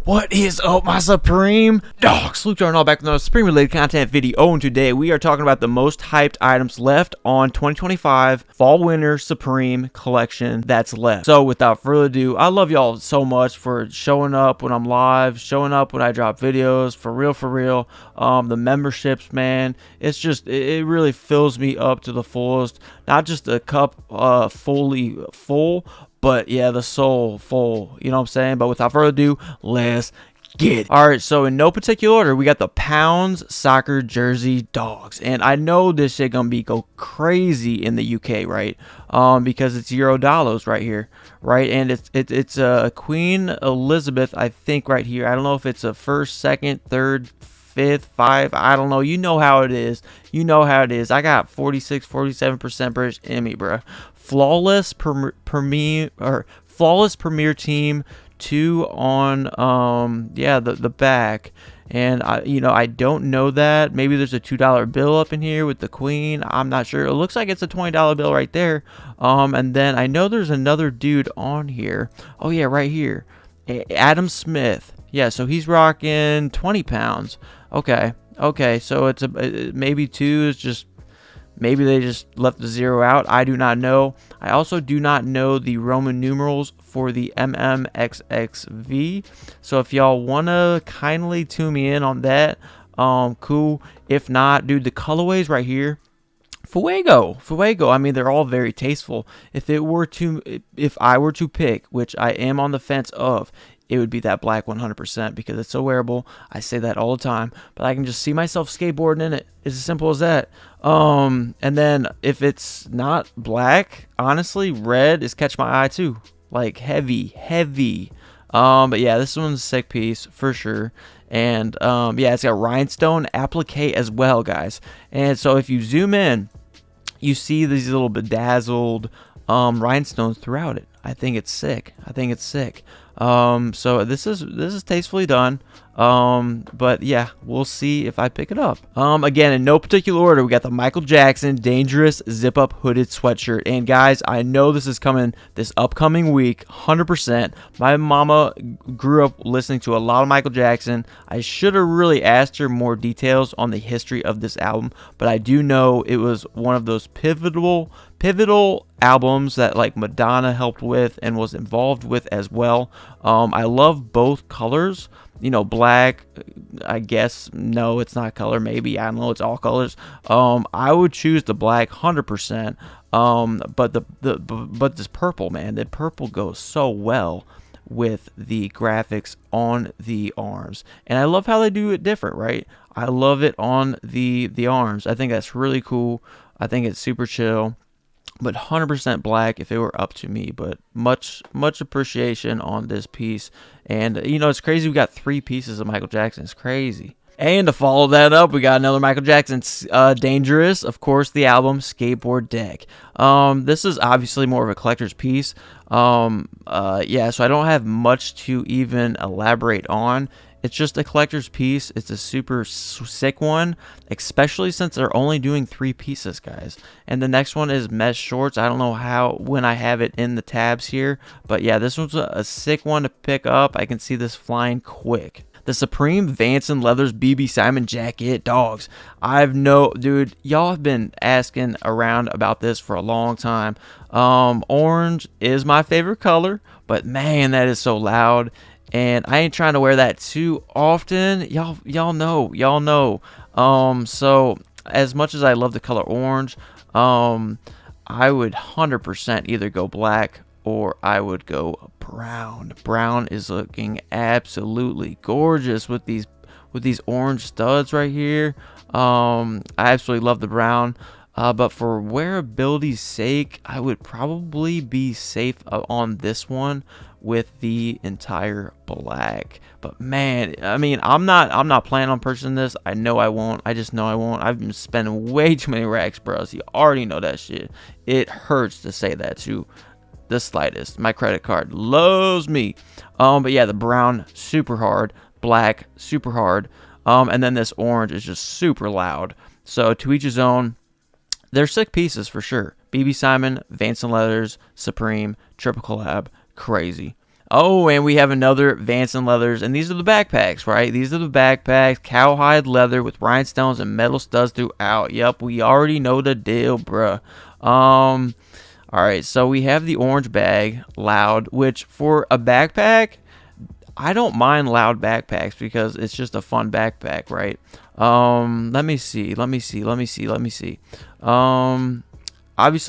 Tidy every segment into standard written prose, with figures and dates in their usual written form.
What is up, my Supreme dogs? Luke Jordan, all back with another Supreme related content video, and today we are talking about the most hyped items left on 2025 Fall Winter Supreme collection that's left. So without further ado, I love y'all so much for showing up when I'm live, showing up when I drop videos, for real. The memberships, man, it's just, it really fills me up to the fullest. Not just a cup fully full, but yeah, the soul full, you know what I'm saying? But without further ado, let's get it. All right, so in no particular order, we got the Pounds soccer jersey dogs, and I know this shit gonna go crazy in the UK, right? Because it's $Euros right here, right? And it's Queen Elizabeth, I think, right here. I don't know if it's a first, second, third, fifth, five, I don't know. You know how it is. You know how it is. I got 47% British in me, bro. Flawless premier team 2 on the back. And I don't know that. Maybe there's a $2 bill up in here with the queen. I'm not sure. It looks like it's a $20 bill right there. And then I know there's another dude on here. Oh yeah, right here. Adam Smith. Yeah, so he's rocking 20 pounds. Okay, so it's maybe 2 is just, maybe they just left the 0 out. I do not know. I also do not know the Roman numerals for the MMXXV. So if y'all want to kindly tune me in on that, cool. If not, dude, the colorways right here, Fuego. I mean, they're all very tasteful. If I were to pick, which I am on the fence of, it would be that black 100% because it's so wearable. I say that all the time, but I can just see myself skateboarding in it. It's as simple as that. And then if it's not black, honestly, red is catch my eye too. Like heavy. But yeah, this one's a sick piece for sure. And yeah, it's got rhinestone applique as well, guys. And so if you zoom in, you see these little bedazzled rhinestones throughout it. I think it's sick. So this is tastefully done. But yeah, we'll see if I pick it up. Again, in no particular order, we got the Michael Jackson Dangerous Zip Up Hooded Sweatshirt. And guys, I know this is coming this upcoming week, 100%. My mama grew up listening to a lot of Michael Jackson. I should have really asked her more details on the history of this album, but I do know it was one of those pivotal albums that like Madonna helped with and was involved with as well. I love both colors. Black, I guess, no, it's not color, maybe, I don't know, it's all colors. I would choose the black 100%. But this purple, man, the purple goes so well with the graphics on the arms, and I love how they do it different, right? I love it on the arms. I think that's really cool. I think it's super chill. But 100% black if it were up to me. But much appreciation on this piece. And, it's crazy. We got 3 pieces of Michael Jackson. It's crazy. And to follow that up, we got another Michael Jackson Dangerous. Of course, the album Skateboard Deck. This is obviously more of a collector's piece. Yeah, so I don't have much to even elaborate on. It's just a collector's piece. It's a super sick one, especially since they're only doing 3 pieces, guys. And the next one is mesh shorts. I don't know when I have it in the tabs here, but yeah, this one's a sick one to pick up. I can see this flying quick. The Supreme Vanson Leathers BB Simon jacket, dogs. Dude, y'all have been asking around about this for a long time. Orange is my favorite color, but man, that is so loud. And I ain't trying to wear that too often. Y'all know. So as much as I love the color orange, I would 100% either go black or I would go brown. Brown is looking absolutely gorgeous with these orange studs right here. I absolutely love the brown. But for wearability's sake, I would probably be safe on this one with the entire black. But man, I mean, I'm not planning on purchasing this. I know I won't. I just know I won't. I've been spending way too many racks, bros. You already know that shit. It hurts to say that to the slightest. My credit card loves me. But yeah, the brown, super hard. Black, super hard. And then this orange is just super loud. So to each his own. They're sick pieces for sure. BB Simon, Vanson Leathers, Supreme, triple collab, crazy. Oh, and we have another Vanson leathers, and these are the backpacks, right? These are the backpacks, cowhide leather with rhinestones and metal studs throughout. Yep, we already know the deal, bruh. All right, so we have the orange bag, loud, which for a backpack, I don't mind loud backpacks because it's just a fun backpack, right? Let me see. Obviously,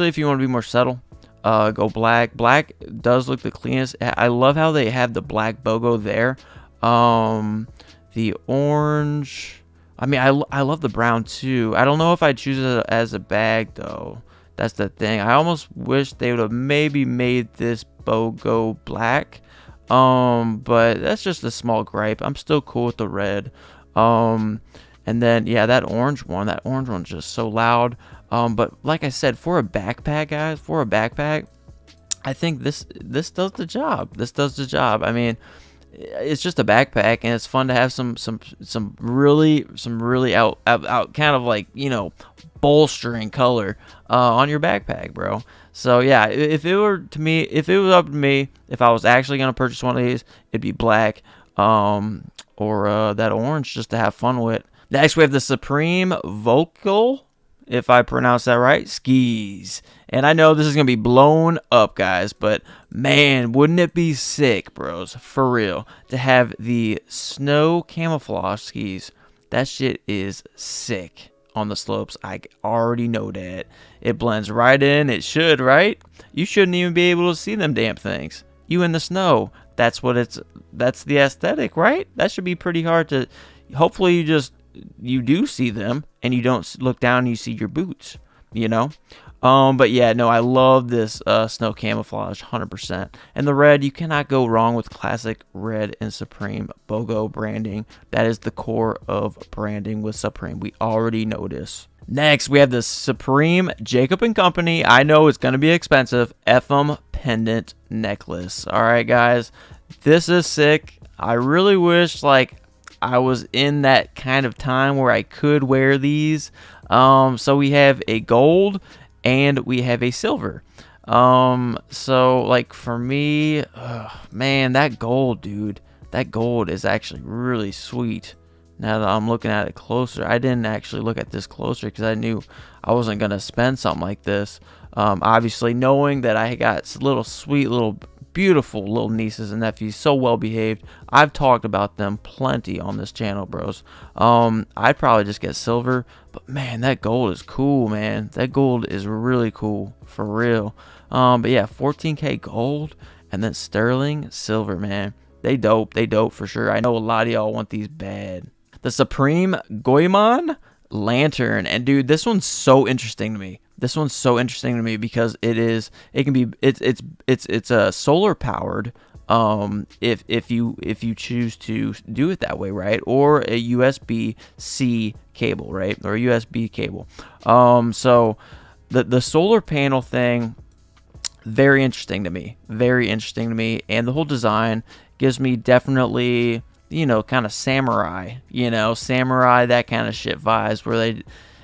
if you want to be more subtle, go black. Black does look the cleanest. I love how they have the black BOGO there. The orange. I mean, I love the brown too. I don't know if I'd choose it as a bag though. That's the thing. I almost wish they would have maybe made this BOGO black. But that's just a small gripe. I'm still cool with the red. And then yeah, that orange one's just so loud. But like I said, for a backpack, guys, I think this does the job. This does the job. I mean, it's just a backpack, and it's fun to have some really out kind of like, you know, bolstering color on your backpack, bro. So yeah, if it was up to me, if I was actually gonna purchase one of these, it'd be black, or that orange, just to have fun with. Next, we have the Supreme Vocal, if I pronounce that right, skis. And I know this is going to be blown up, guys, but man, wouldn't it be sick, bros, for real, to have the snow camouflage skis. That shit is sick on the slopes. I already know that. It blends right in. It should, right? You shouldn't even be able to see them damn things. You in the snow. That's the aesthetic, right? That should be pretty hard to, hopefully you do see them and you don't look down and you see your boots, you know. But yeah, no, I love this snow camouflage 100%. And the red, you cannot go wrong with classic red and Supreme BOGO branding. That is the core of branding with Supreme. We already know this. Next, we have the Supreme Jacob & Company. I know it's going to be expensive. FM pendant necklace. All right, guys, this is sick. I really wish like I was in that kind of time where I could wear these. So we have a gold and we have a silver. So like for me, man, that gold, dude, that gold is actually really sweet. Now that I'm looking at it closer, I didn't actually look at this closer because I knew I wasn't gonna spend something like this. Obviously knowing that I got little sweet little beautiful little nieces and nephews, so well behaved. I've talked about them plenty on this channel, bros. I'd probably just get silver, but man, that gold is cool, man. That gold is really cool, for real. But yeah, 14K gold and then sterling silver, man. They dope for sure. I know a lot of y'all want these bad. The Supreme Goemon lantern, and dude, this one's so interesting to me. Because it's solar powered, if you choose to do it that way, right? Or a USB-C cable, right? Or a USB cable. So the solar panel thing, very interesting to me. And the whole design gives me definitely, you know, kind of samurai, that kind of shit vibes where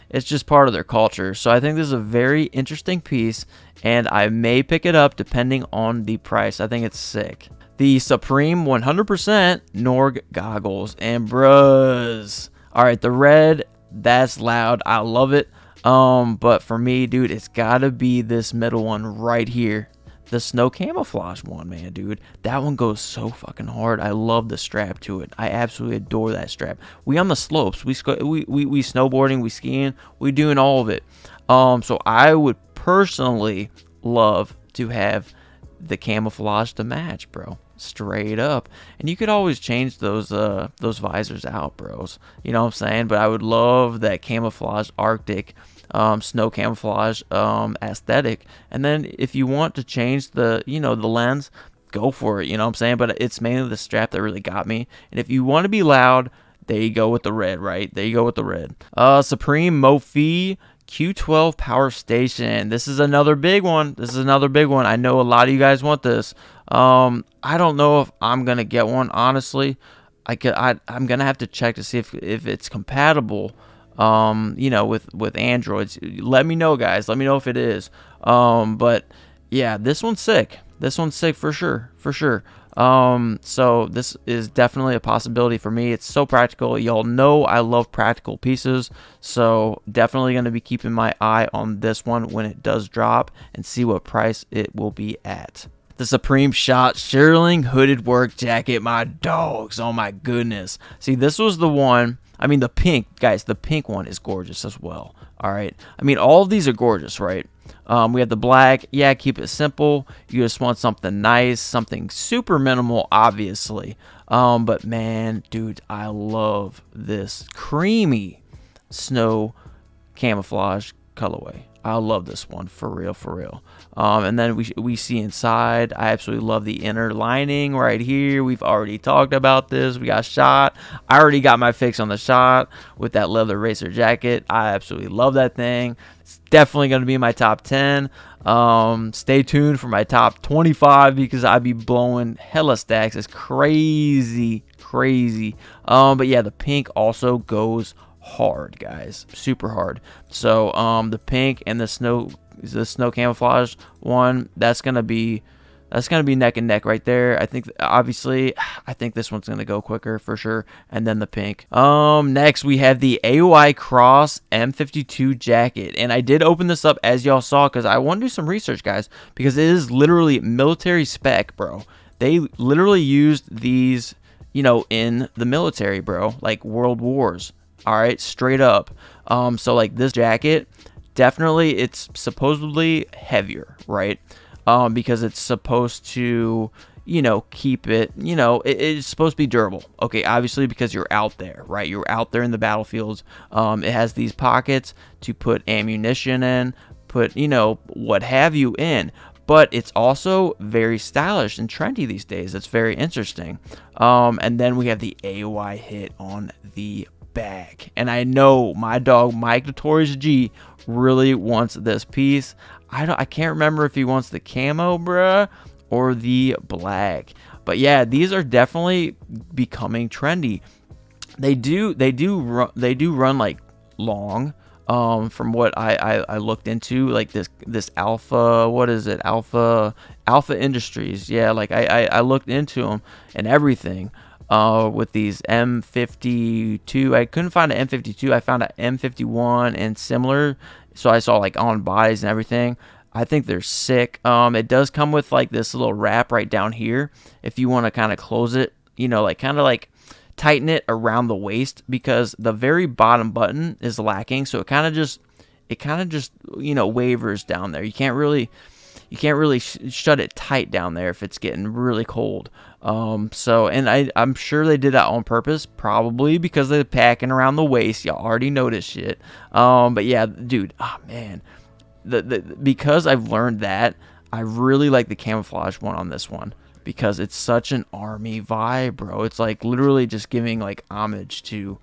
it's just part of their culture. So I think this is a very interesting piece, and I may pick it up depending on the price. I think it's sick. The Supreme 100% Norg goggles, and bros. All right, the red, that's loud. I love it. But for me, dude, it's gotta be this middle one right here. The snow camouflage one, man, dude. That one goes so fucking hard. I love the strap to it. I absolutely adore that strap. We on the slopes. We snowboarding, we skiing, we doing all of it. So I would personally love to have the camouflage to match, bro. Straight up. And you could always change those visors out, bros. You know what I'm saying? But I would love that camouflage Arctic snow camouflage aesthetic. And then if you want to change the lens, go for it, you know what I'm saying? But it's mainly the strap that really got me. And if you want to be loud, there you go with the red, right? There you go with the red. Supreme Mophie Q12 Power Station. This is another big one. I know a lot of you guys want this. I don't know if I'm gonna get one, honestly. I'm gonna have to check to see if it's compatible, with Androids. Let me know, guys. Let me know if it is. But yeah, this one's sick. For sure. So this is definitely a possibility for me. It's so practical. Y'all know I love practical pieces, so definitely going to be keeping my eye on this one when it does drop and see what price it will be at. The Supreme Shot Shearling hooded work jacket, my dogs. Oh my goodness. See, this was the one. I mean, the pink, guys, the pink one is gorgeous as well. All right. I mean, all of these are gorgeous, right? We have the black. Yeah, keep it simple. You just want something nice, something super minimal, obviously. But man, dude, I love this creamy snow camouflage colorway. I love this one, for real, for real. And then we see inside. I absolutely love the inner lining right here. We've already talked about this. We got shot. I already got my fix on the shot with that leather racer jacket. I absolutely love that thing. It's definitely going to be in my top 10. Stay tuned for my top 25 because I be blowing hella stacks. It's crazy, crazy. But yeah, the pink also goes hard, guys, super hard. So the pink and the snow camouflage one, that's gonna be neck and neck right there. I think obviously I think this one's gonna go quicker for sure, and then the pink. Next we have the AOI Cross M52 jacket, and I did open this up as y'all saw because I want to do some research, guys, because it is literally military spec, bro. They literally used these, you know, in the military, bro, like World Wars. All right, straight up. So like this jacket, definitely it's supposedly heavier, right? Because it's supposed to, you know, keep it, you know, it's supposed to be durable. Okay, obviously because you're out there, right? You're out there in the battlefields. It has these pockets to put ammunition in, put, you know, what have you in. But it's also very stylish and trendy these days. It's very interesting. And then we have the AOI hit on the back, and I know my dog Mike Notorious G really wants this piece. I can't remember if he wants the camo, bruh, or the black. But yeah, these are definitely becoming trendy. They do run like long. From what I looked into, like this Alpha, what is it, Alpha Industries, yeah, like I looked into them and everything. With these M52, I couldn't find an M52. I found an M51 and similar, so I saw like on bodies and everything. I think they're sick. It does come with like this little wrap right down here if you want to kind of close it, you know, like kind of like tighten it around the waist, because the very bottom button is lacking, so it kind of just you know, wavers down there. You can't really shut it tight down there if it's getting really cold. So, and I'm sure they did that on purpose, probably because they're packing around the waist. Y'all already know this shit. But yeah, dude, oh man, because I've learned that, I really like the camouflage one on this one, because it's such an army vibe, bro. It's like literally just giving like homage to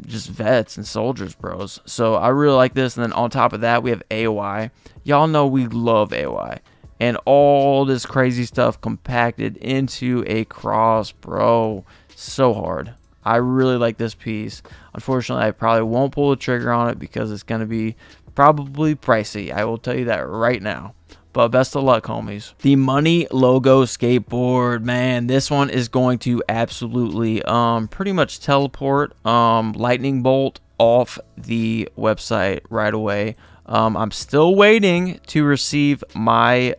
just vets and soldiers, bros. So I really like this. And then on top of that, we have AOI. Y'all know we love AOI, and all this crazy stuff compacted into a cross, bro. So hard. I really like this piece. Unfortunately, I probably won't pull the trigger on it because it's going to be probably pricey. I will tell you that right now. But best of luck, homies. The Money logo skateboard, man, this one is going to absolutely pretty much teleport lightning bolt off the website right away. I'm still waiting to receive my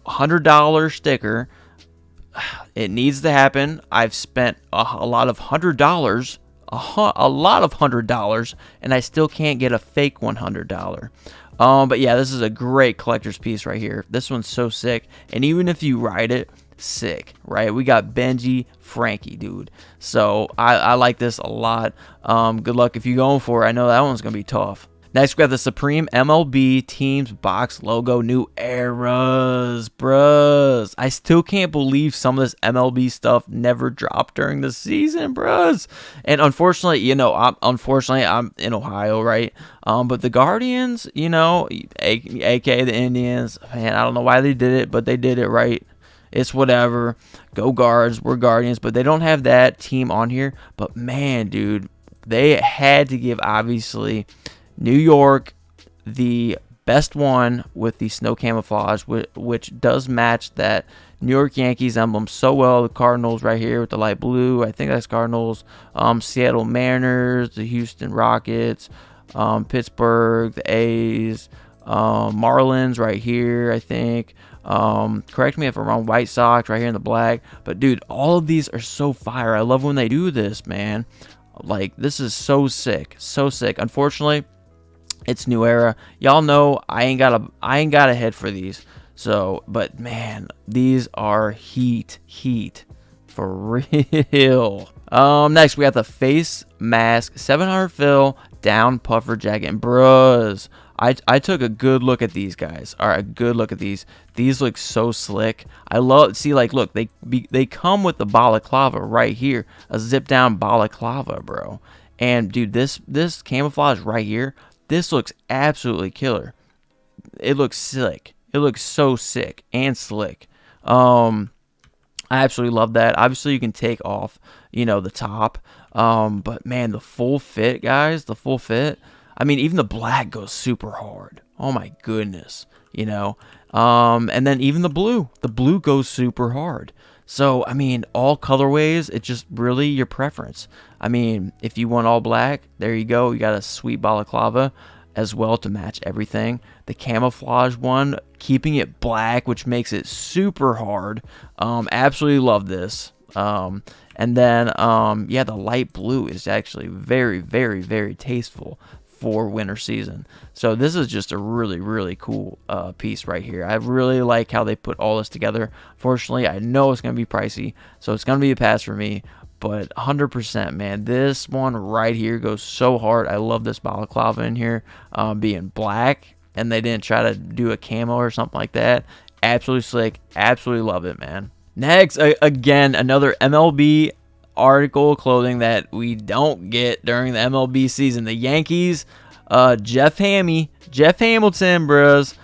$100 sticker. It needs to happen. I've spent a lot of $100, a lot of $100, and I still can't get a fake $100. But yeah, this is a great collector's piece right here. This one's so sick, and even if you ride it, sick, right? We got Benji Frankie, dude. So I like this a lot. Good luck if you're going for it. I know that one's gonna be tough. Next, we have the Supreme MLB Teams Box Logo New Eras, brus. I still can't believe some of this MLB stuff never dropped during the season, brus. And unfortunately, you know, I'm in Ohio, right? But the Guardians, you know, aka the Indians, man, I don't know why they did it, but they did it, right? It's whatever. Go Guards, we're Guardians, but they don't have that team on here. But man, dude, they had to give, obviously, New York the best one with the snow camouflage, which does match that New York Yankees emblem so well. The Cardinals right here with the light blue, I think that's Cardinals. Seattle Mariners, the Houston Rockets, Pittsburgh, the A's, Marlins right here, I think. Correct me if I'm wrong, White Sox right here in the black. But dude, all of these are so fire. I love when they do this, man. Like, this is so sick, so sick. Unfortunately, it's New Era. Y'all know I ain't got a head for these. So, but man, these are heat for real. Next we got the face mask 700 fill down puffer jacket. And bros, I took a good look at these guys. All right, a good look at these. These look so slick. I love, see, like, look, they come with the balaclava right here, a zip down balaclava, bro. And dude, this camouflage right here, this looks absolutely killer. It looks slick. It looks so sick and slick. I absolutely love that. Obviously, you can take off, the top. But man, the full fit, guys, the full fit. I mean, even the black goes super hard. Oh my goodness, and then even the blue goes super hard. So, I mean, all colorways, it's just really your preference. I mean, if you want all black, there you go. You got a sweet balaclava as well to match everything. The camouflage one, keeping it black, which makes it super hard. Absolutely love this. And then, yeah, the light blue is actually very, very, very tasteful for winter season. So this is just a really, really cool piece right here. I really like how they put all this together. Fortunately, I know it's going to be pricey, so it's going to be a pass for me. But 100%, man, this one right here goes so hard. I love this balaclava in here being black, and they didn't try to do a camo or something like that. Absolutely slick. Absolutely love it, man. Next, again, another MLB article clothing that we don't get during the MLB season. The Yankees, Jeff Hamilton, bros,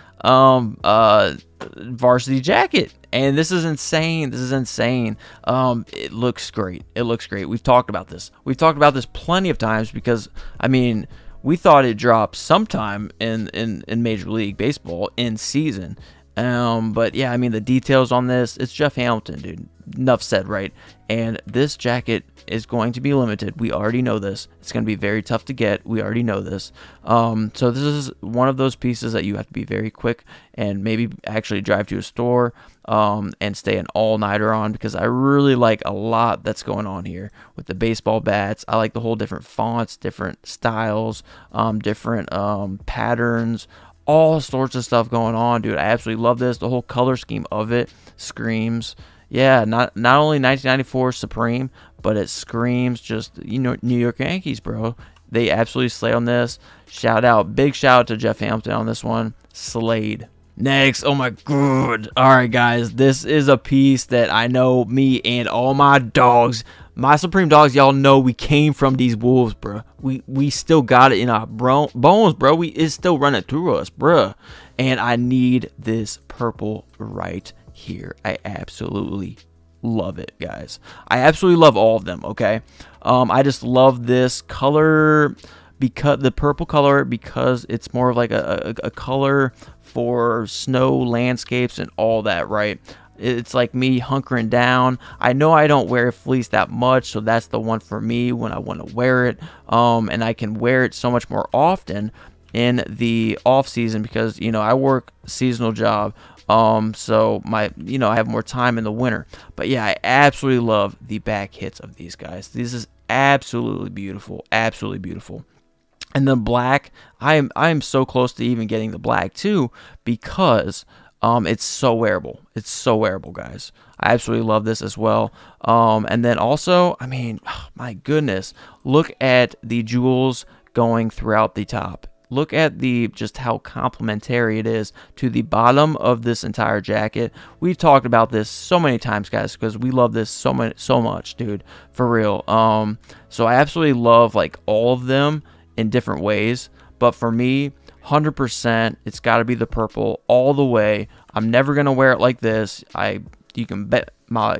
varsity jacket. And this is insane. This is insane. It looks great. It looks great. We've talked about this. We've talked about this plenty of times because, I mean, we thought it dropped sometime in Major League Baseball in season. But yeah, I mean, the details on this, it's Jeff Hamilton, dude. Enough said, right? And this jacket is going to be limited. We already know this. It's going to be very tough to get. We already know this. So this is one of those pieces that you have to be very quick and maybe actually drive to a store and stay an all-nighter on, because I really like a lot that's going on here with the baseball bats. I like the whole different fonts, different styles, different patterns, all sorts of stuff going on, dude. I absolutely love this. The whole color scheme of it screams, yeah, not only 1994 Supreme, but it screams just, New York Yankees, bro. They absolutely slay on this. Big shout out to Jeff Hamilton on this one. Slayed. Next, oh my god. All right, guys, this is a piece that I know me and all my dogs, my Supreme dogs, y'all know we came from these wolves, bro. We still got it in our bones, bro. It's still running through us, bro. And I need this purple right here. I absolutely love it, guys. I absolutely love all of them, okay? I just love this color, because the purple color, because it's more of like a color for snow landscapes and all that, right? It's like me hunkering down. I know I don't wear fleece that much, so that's the one for me when I want to wear it. And I can wear it so much more often in the off season because, I work seasonal job. So I have more time in the winter. But yeah, I absolutely love the back hits of these guys. This is absolutely beautiful. Absolutely beautiful. And the black, I am so close to even getting the black too, because it's so wearable. It's so wearable, guys. I absolutely love this as well. And then also, I mean, oh, my goodness, look at the jewels going throughout the top. Look at just how complementary it is to the bottom of this entire jacket. We've talked about this so many times, guys, because we love this so much, dude, for real. So I absolutely love like all of them in different ways, but for me, 100%, it's got to be the purple all the way. I'm never gonna wear it like this. You can bet my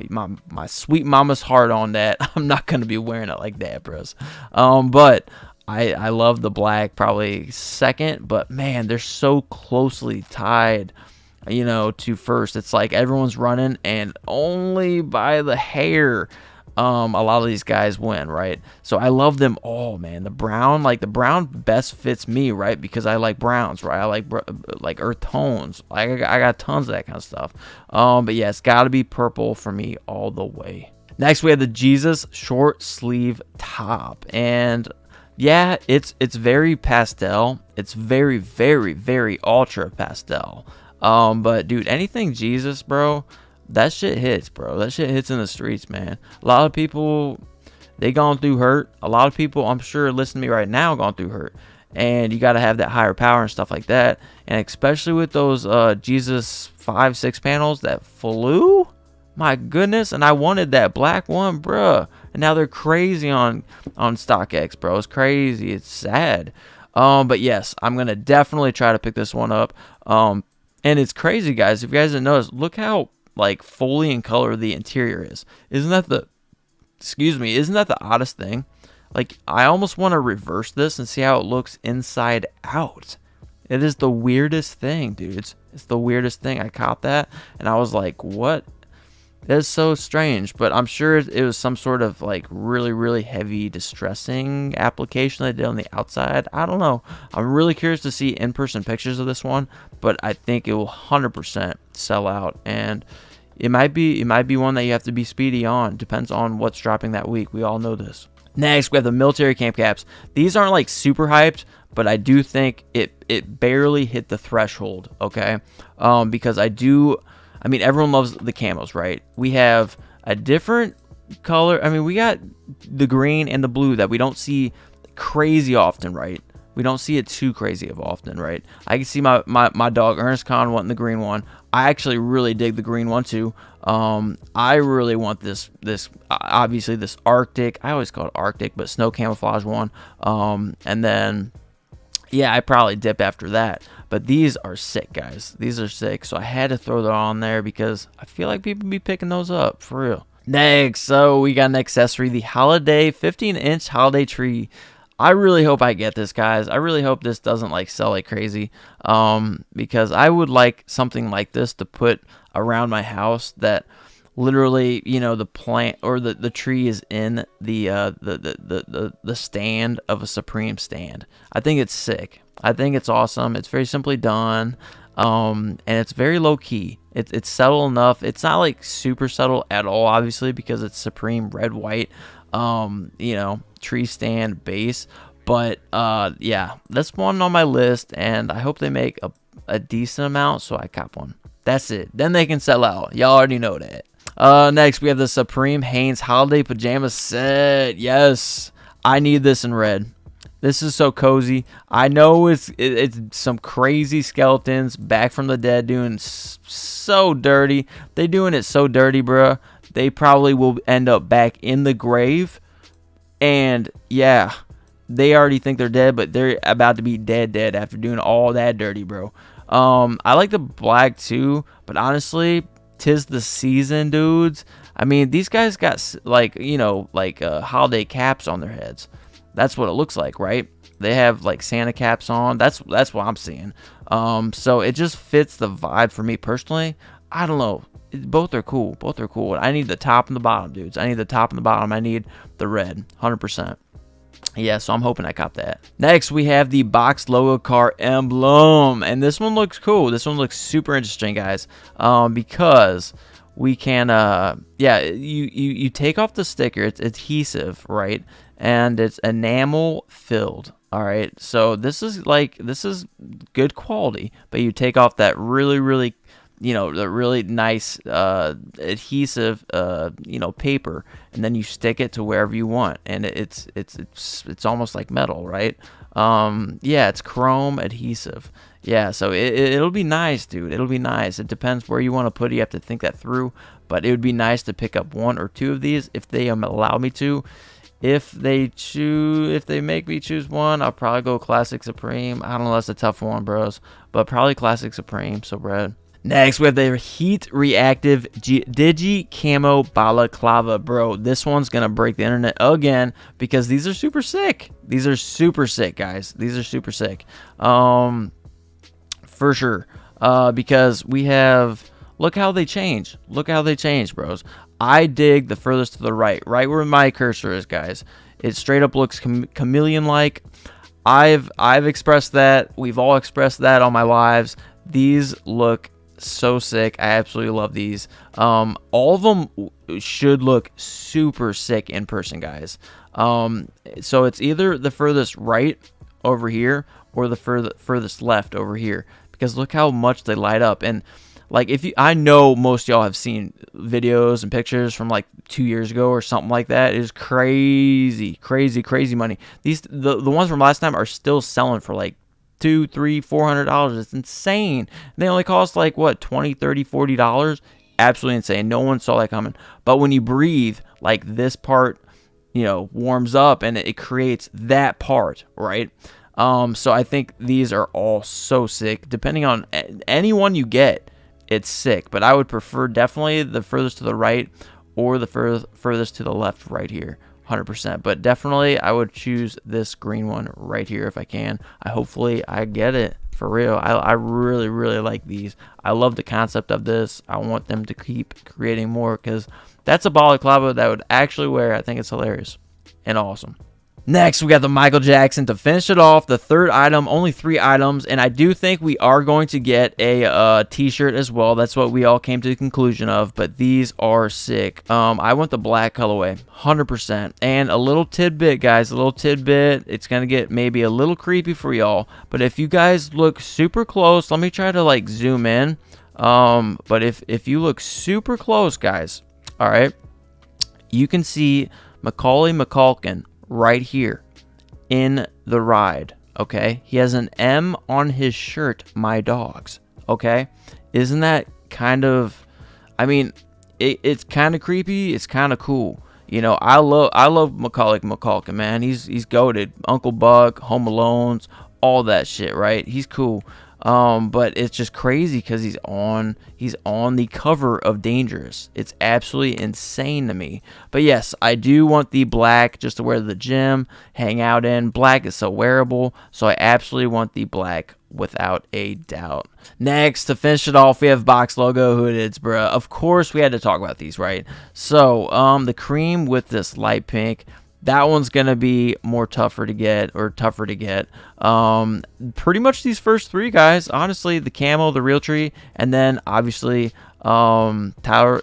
sweet mama's heart on that. I'm not gonna be wearing it like that, bros. But I love the black probably second, but man, they're so closely tied, to first. It's like everyone's running, and only by the hair, a lot of these guys win, right? So I love them all, man. The brown best fits me, right? Because I like browns, right? I like earth tones. I got tons of that kind of stuff. But yeah, it's got to be purple for me all the way. Next, we have the Jesus short sleeve top, and yeah, it's very pastel. It's very, very, very ultra pastel. But dude, anything Jesus, bro, that shit hits, bro. That shit hits in the streets, man. A lot of people, they gone through hurt. A lot of people, I'm sure, listening to me right now, gone through hurt. And you got to have that higher power and stuff like that. And especially with those Jesus 5-6 panels that flew, my goodness. And I wanted that black one, bruh. And now they're crazy on StockX, bro. It's crazy. It's sad. But yes, I'm going to definitely try to pick this one up. And it's crazy, guys. If you guys didn't notice, look how like fully in color the interior is. Isn't that the oddest thing? Like, I almost want to reverse this and see how it looks inside out. It is the weirdest thing, dude. It's the weirdest thing. I caught that and I was like, what? That's so strange, but I'm sure it was some sort of like really, really heavy distressing application they did on the outside. I don't know. I'm really curious to see in-person pictures of this one, but I think it will 100% sell out, and it might be one that you have to be speedy on. Depends on what's dropping that week. We all know this. Next, we have the military camp caps. These aren't like super hyped, but I do think it barely hit the threshold, okay? Because everyone loves the camos, right? We have a different color. I mean, we got the green and the blue that we don't see crazy often, right? We don't see it too crazy of often, right? I can see my dog Ernest Con wanting the green one. I actually really dig the green one too. I really want this obviously this Arctic. I always call it Arctic, but snow camouflage one. And then yeah, I probably dip after that. But these are sick, guys. These are sick. So I had to throw that on there because I feel like people be picking those up for real. Next, so we got an accessory, the holiday 15-inch holiday tree. I really hope I get this, guys. I really hope this doesn't like sell like crazy, because I would like something like this to put around my house that literally, the plant or the tree is in the stand of a Supreme stand. I think it's sick. I think it's awesome. It's very simply done, and it's very low key. It's subtle enough. It's not like super subtle at all, obviously, because it's Supreme red white. Tree stand base, but yeah, that's one on my list, and I hope they make a decent amount so I cop one. That's it. Then they can sell out. Y'all already know that. Next we have the Supreme Hanes holiday pajama set. Yes, I need this in red. This is so cozy. I know it's some crazy skeletons back from the dead doing so dirty. They doing it so dirty, bruh. They probably will end up back in the grave. And yeah, they already think they're dead, but they're about to be dead after doing all that dirty, bro. I like the black too, but honestly, 'tis the season, dudes. I mean, these guys got holiday caps on their heads. That's what it looks like, right? They have like Santa caps on. That's what I'm seeing. So it just fits the vibe for me personally. I don't know. Both are cool. Both are cool. I need the top and the bottom, dudes. I need the top and the bottom. I need the red, 100%. Yeah, so I'm hoping I cop that. Next, we have the box logo car emblem, and this one looks cool. This one looks super interesting, guys, because we can, you take off the sticker. It's adhesive, right? And it's enamel filled. All right, so this is good quality, but you take off that really the really nice adhesive paper, and then you stick it to wherever you want, and it's almost like metal, right? Yeah, it's chrome adhesive. Yeah, so it'll be nice, dude. It'll be nice. It depends where you want to put it. You have to think that through, but it would be nice to pick up one or two of these if they allow me to. If they make me choose one, I'll probably go Classic Supreme. I don't know, that's a tough one, bros, but probably Classic Supreme. So red. Next, we have the Heat Reactive Digi Camo Balaclava. Bro, this one's going to break the internet again because these are super sick. These are super sick, guys. These are super sick. For sure. Because we have... Look how they change. Look how they change, bros. I dig the furthest to the right. Right where my cursor is, guys. It straight up looks chameleon-like. I've expressed that. We've all expressed that on my lives. These look so sick. I absolutely love these. All of them should look super sick in person, guys. So it's either the furthest right over here or the furthest left over here, because look how much they light up. And like, I know most of y'all have seen videos and pictures from like 2 years ago or something like that. It is crazy money. The ones from last time are still selling for like $200, $300, $400. It's insane. They only cost like what, $20, $30, $40. Absolutely insane. No one saw that coming. But when you breathe, like this part, you know, warms up and it creates that part, right? So I think these are all so sick. Depending on any one you get, it's sick. But I would prefer definitely the furthest to the right or the furthest to the left right here. 100%, but definitely I would choose this green one right here if I can. Hopefully I get it for real. I really like these. I love the concept of this. I want them to keep creating more because that's a balaclava that I would actually wear. I think it's hilarious and awesome. Next, we got the Michael Jackson to finish it off. The third item, only 3 items, and I do think we are going to get a t-shirt as well. That's what we all came to the conclusion of, but these are sick. I want the black colorway, 100%. And a little tidbit, guys, a little tidbit. It's going to get maybe a little creepy for y'all, but if you guys look super close, let me try to like zoom in. But if you look super close, guys, all right, you can see Macaulay Culkin right here in the ride. Okay, he has an M on his shirt, my dogs. Okay, isn't that kind of, I mean, it's kind of creepy, it's kind of cool. You know, I love Macaulay Culkin, man. He's goated. Uncle Buck, Home Alones, all that shit, right? He's cool. But it's just crazy because he's on the cover of Dangerous. It's absolutely insane to me. But yes, I do want the black just to wear to the gym, hang out in. Black is so wearable, so I absolutely want the black without a doubt. Next, to finish it off, we have box logo hoodies, bruh. Of course, we had to talk about these, right? So, the cream with this light pink. That one's going to be tougher to get. Pretty much these first 3 guys, honestly, the camo, the Realtree, and then obviously Tyler,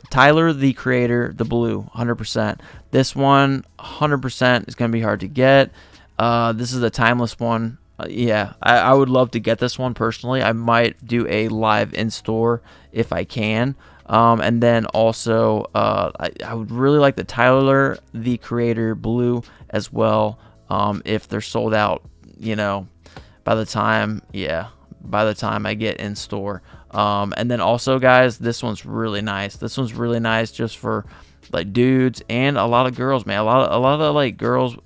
the Creator, the blue, 100%. This one, 100% is going to be hard to get. This is a timeless one. Yeah, I would love to get this one personally. I might do a live in-store if I can. And then also, I would really like the Tyler, the Creator blue as well. If they're sold out, you know, by the time I get in store. And then also, guys, this one's really nice. This one's really nice just for like dudes and a lot of girls, man. A lot of like girls,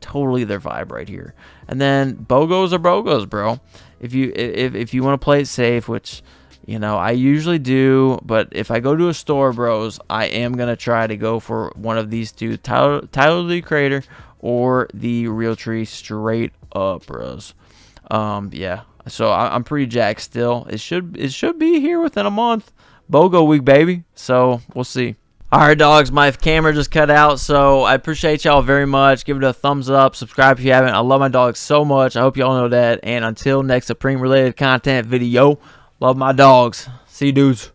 totally their vibe right here. And then BOGOs are BOGOs, bro. If you want to play it safe, which, you know, I usually do, but if I go to a store, bros, I am going to try to go for one of these two, Tyler the Creator or the Realtree straight up, bros. Yeah, so I'm pretty jacked still. It should be here within a month. BOGO week, baby. So we'll see. All right, dogs, my camera just cut out, so I appreciate y'all very much. Give it a thumbs up. Subscribe if you haven't. I love my dogs so much. I hope y'all know that. And until next Supreme-related content video, love my dogs. See you, dudes.